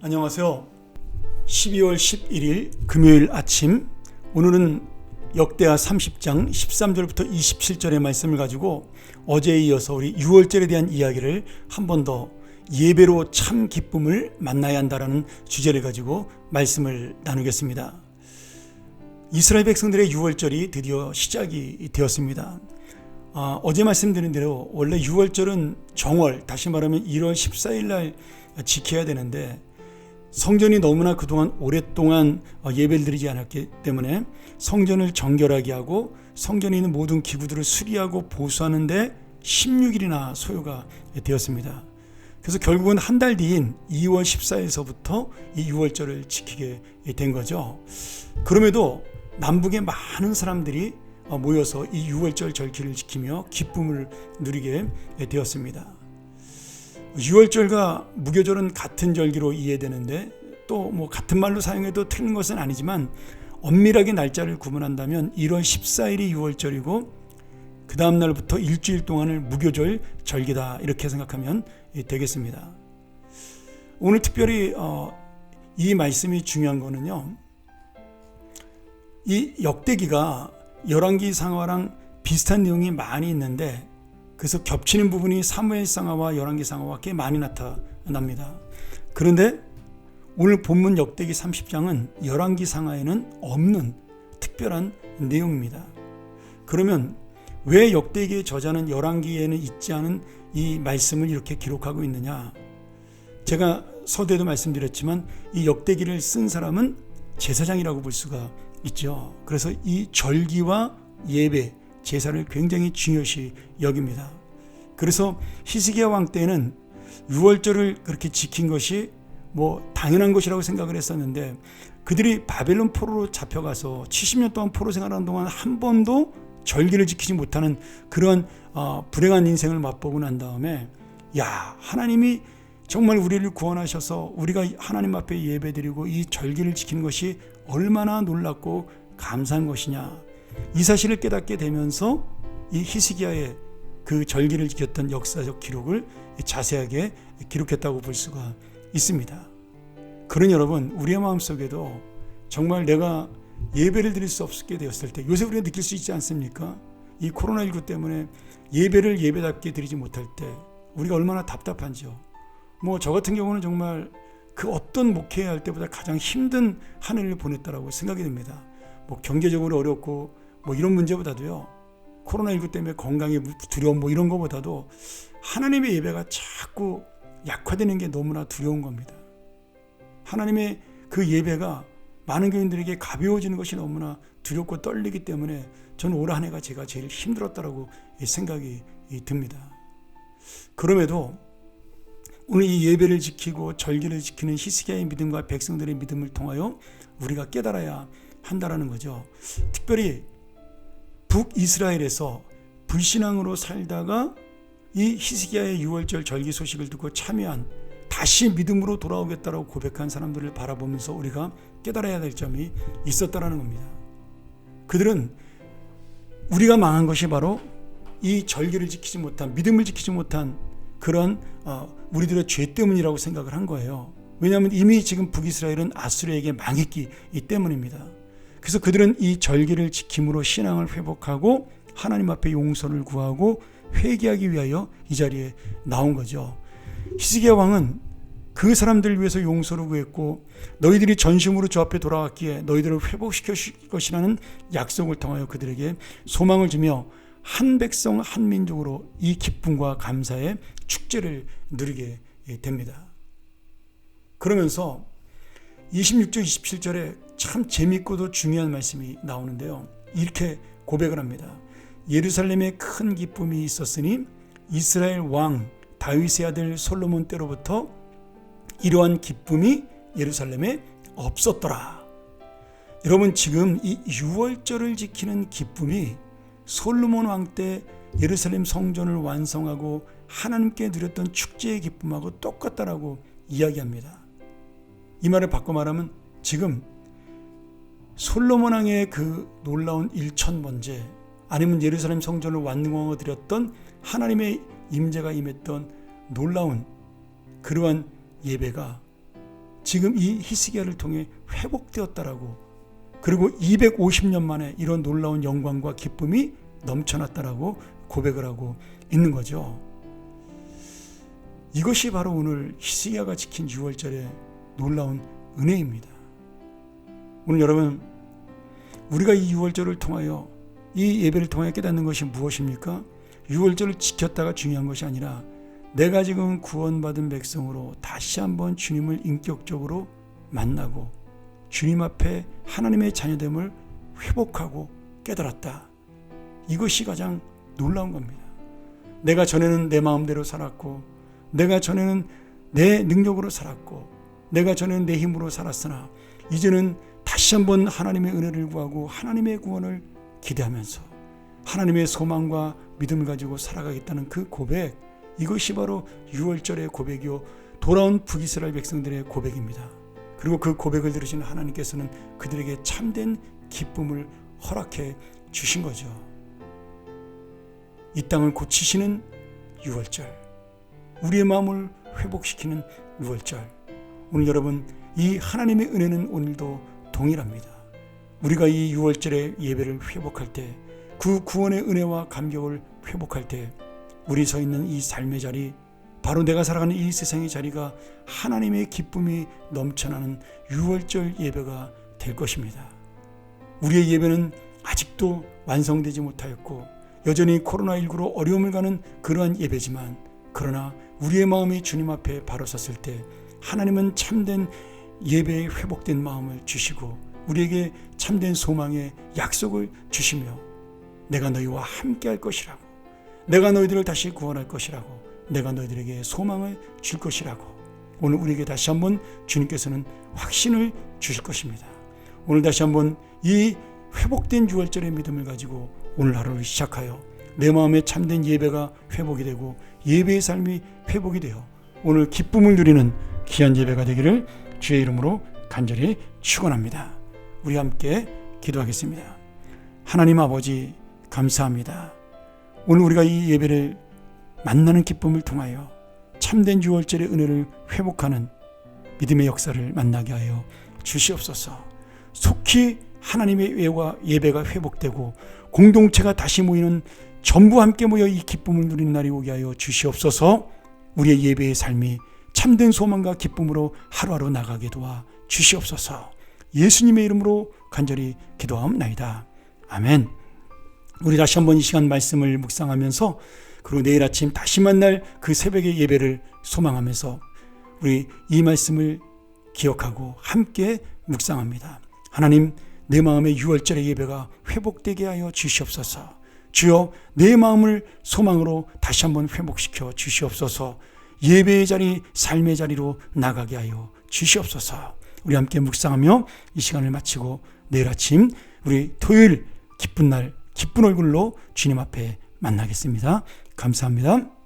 안녕하세요. 12월 11일 금요일 아침, 오늘은 역대하 30장 13절부터 27절의 말씀을 가지고 어제에 이어서 우리 유월절에 대한 이야기를 한 번 더 예배로 참 기쁨을 만나야 한다라는 주제를 가지고 말씀을 나누겠습니다. 이스라엘 백성들의 유월절이 드디어 시작이 되었습니다. 어제 말씀드린 대로 원래 유월절은 정월, 다시 말하면 1월 14일 날 지켜야 되는데 성전이 너무나 그동안 오랫동안 예배를 드리지 않았기 때문에 성전을 정결하게 하고 성전에 있는 모든 기구들을 수리하고 보수하는데 16일이나 소요가 되었습니다. 그래서 결국은 한 달 뒤인 2월 14일서부터 이 유월절을 지키게 된 거죠. 그럼에도 남북의 많은 사람들이 모여서 이 유월절 절기를 지키며 기쁨을 누리게 되었습니다. 유월절과 무교절은 같은 절기로 이해되는데 또 같은 말로 사용해도 틀린 것은 아니지만 엄밀하게 날짜를 구분한다면 1월 14일이 유월절이고 그 다음 날부터 일주일 동안을 무교절 절기다, 이렇게 생각하면 되겠습니다. 오늘 특별히 이 말씀이 중요한 거는요, 이 역대기가 열왕기상하랑 비슷한 내용이 많이 있는데 그래서 겹치는 부분이 사무엘상하와 열왕기상하와 꽤 많이 나타납니다. 그런데 오늘 본문 역대기 30장은 열왕기상하에는 없는 특별한 내용입니다. 그러면 왜 역대기의 저자는 열왕기에는 있지 않은 이 말씀을 이렇게 기록하고 있느냐? 제가 서두에도 말씀드렸지만 이 역대기를 쓴 사람은 제사장이라고 볼 수가 있죠. 그래서 이 절기와 예배, 제사를 굉장히 중요시 여깁니다. 그래서 히스기야 왕 때는 유월절을 그렇게 지킨 것이 당연한 것이라고 생각을 했었는데 그들이 바벨론 포로로 잡혀가서 70년 동안 포로 생활하는 동안 한 번도 절기를 지키지 못하는 그런 불행한 인생을 맛보고 난 다음에 하나님이 정말 우리를 구원하셔서 우리가 하나님 앞에 예배드리고 이 절기를 지키는 것이 얼마나 놀랍고 감사한 것이냐, 이 사실을 깨닫게 되면서 이 히스기야의 그 절기를 지켰던 역사적 기록을 자세하게 기록했다고 볼 수가 있습니다. 그런 여러분, 우리의 마음속에도 정말 내가 예배를 드릴 수 없게 되었을 때, 요새 우리가 느낄 수 있지 않습니까? 이 코로나19 때문에 예배를 예배답게 드리지 못할 때 우리가 얼마나 답답한지요. 저 같은 경우는 정말 그 어떤 목회해야 할 때보다 가장 힘든 한 해를 보냈다라고 생각이 됩니다. 경제적으로 어렵고 이런 문제보다도요, 코로나19 때문에 건강에 두려움 이런 것보다도 하나님의 예배가 자꾸 약화되는 게 너무나 두려운 겁니다. 하나님의 그 예배가 많은 교인들에게 가벼워지는 것이 너무나 두렵고 떨리기 때문에 저는 올 한 해가 제가 제일 힘들었다라고 생각이 듭니다. 그럼에도 오늘 이 예배를 지키고 절기를 지키는 히스기야의 믿음과 백성들의 믿음을 통하여 우리가 깨달아야 한다라는 거죠. 특별히 북이스라엘에서 불신앙으로 살다가 이 히스기야의 유월절 절기 소식을 듣고 참여한, 다시 믿음으로 돌아오겠다라고 고백한 사람들을 바라보면서 우리가 깨달아야 될 점이 있었다라는 겁니다. 그들은 우리가 망한 것이 바로 이 절기를 지키지 못한, 믿음을 지키지 못한 그런 우리들의 죄 때문이라고 생각을 한 거예요. 왜냐하면 이미 지금 북이스라엘은 아수르에게 망했기 때문입니다. 그래서 그들은 이 절기를 지킴으로 신앙을 회복하고 하나님 앞에 용서를 구하고 회개하기 위하여 이 자리에 나온 거죠. 히스기야 왕은 그 사람들을 위해서 용서를 구했고 너희들이 전심으로 저 앞에 돌아왔기에 너희들을 회복시켜 주실 것이라는 약속을 통하여 그들에게 소망을 주며 한 백성 한 민족으로 이 기쁨과 감사의 축제를 누리게 됩니다. 그러면서 26절 27절에 참 재밌고도 중요한 말씀이 나오는데요, 이렇게 고백을 합니다. 예루살렘에 큰 기쁨이 있었으니 이스라엘 왕 다윗의 아들 솔로몬 때로부터 이러한 기쁨이 예루살렘에 없었더라. 여러분, 지금 이 유월절을 지키는 기쁨이 솔로몬 왕 때 예루살렘 성전을 완성하고 하나님께 누렸던 축제의 기쁨하고 똑같다라고 이야기합니다. 이 말을 바꿔 말하면 지금 솔로몬 왕의 그 놀라운 1000번째, 아니면 예루살렘 성전을 완공하고 드렸던 하나님의 임재가 임했던 놀라운 그러한 예배가 지금 이 히스기야를 통해 회복되었다라고, 그리고 250년 만에 이런 놀라운 영광과 기쁨이 넘쳐났다라고 고백을 하고 있는 거죠. 이것이 바로 오늘 히스기야가 지킨 6월절의 놀라운 은혜입니다. 오늘 여러분, 우리가 이 6월절을 통하여, 이 예배를 통하여 깨닫는 것이 무엇입니까? 6월절을 지켰다가 중요한 것이 아니라 내가 지금 구원받은 백성으로 다시 한번 주님을 인격적으로 만나고 주님 앞에 하나님의 자녀됨을 회복하고 깨달았다. 이것이 가장 놀라운 겁니다. 내가 전에는 내 마음대로 살았고, 내가 전에는 내 능력으로 살았고, 내가 전에는 내 힘으로 살았으나 이제는 다시 한번 하나님의 은혜를 구하고 하나님의 구원을 기대하면서 하나님의 소망과 믿음을 가지고 살아가겠다는 그 고백, 이것이 바로 6월절의 고백이요, 돌아온 북이스라엘 백성들의 고백입니다. 그리고 그 고백을 들으시는 하나님께서는 그들에게 참된 기쁨을 허락해 주신 거죠. 이 땅을 고치시는 6월절, 우리의 마음을 회복시키는 6월절. 오늘 여러분, 이 하나님의 은혜는 오늘도 동일합니다. 우리가 이 6월절의 예배를 회복할 때, 그 구원의 은혜와 감격을 회복할 때 우리 서 있는 이 삶의 자리, 바로 내가 살아가는 이 세상의 자리가 하나님의 기쁨이 넘쳐나는 6월절 예배가 될 것입니다. 우리의 예배는 아직도 완성되지 못하였고 여전히 코로나19로 어려움을 가는 그러한 예배지만, 그러나 우리의 마음이 주님 앞에 바로 섰을 때 하나님은 참된 예배에 회복된 마음을 주시고 우리에게 참된 소망의 약속을 주시며, 내가 너희와 함께 할 것이라고, 내가 너희들을 다시 구원할 것이라고, 내가 너희들에게 소망을 줄 것이라고, 오늘 우리에게 다시 한번 주님께서는 확신을 주실 것입니다. 오늘 다시 한번 이 회복된 6월절의 믿음을 가지고 오늘 하루를 시작하여 내 마음에 참된 예배가 회복이 되고 예배의 삶이 회복이 되어 오늘 기쁨을 누리는 귀한 예배가 되기를 주의 이름으로 간절히 축원합니다. 우리 함께 기도하겠습니다. 하나님 아버지, 감사합니다. 오늘 우리가 이 예배를 만나는 기쁨을 통하여 참된 6월절의 은혜를 회복하는 믿음의 역사를 만나게 하여 주시옵소서. 속히 하나님의 예배가 회복되고 공동체가 다시 모이는, 전부 함께 모여 이 기쁨을 누리는 날이 오게 하여 주시옵소서. 우리의 예배의 삶이 참된 소망과 기쁨으로 하루하루 나가게 도와 주시옵소서. 예수님의 이름으로 간절히 기도하옵나이다. 아멘. 우리 다시 한번 이 시간 말씀을 묵상하면서, 그리고 내일 아침 다시 만날 그 새벽의 예배를 소망하면서 우리 이 말씀을 기억하고 함께 묵상합니다. 하나님, 내 마음의 6월절의 예배가 회복되게 하여 주시옵소서. 주여, 내 마음을 소망으로 다시 한번 회복시켜 주시옵소서. 예배의 자리, 삶의 자리로 나가게 하여 주시옵소서. 우리 함께 묵상하며 이 시간을 마치고 내일 아침 우리 토요일 기쁜 날, 기쁜 얼굴로 주님 앞에 만나겠습니다. 감사합니다.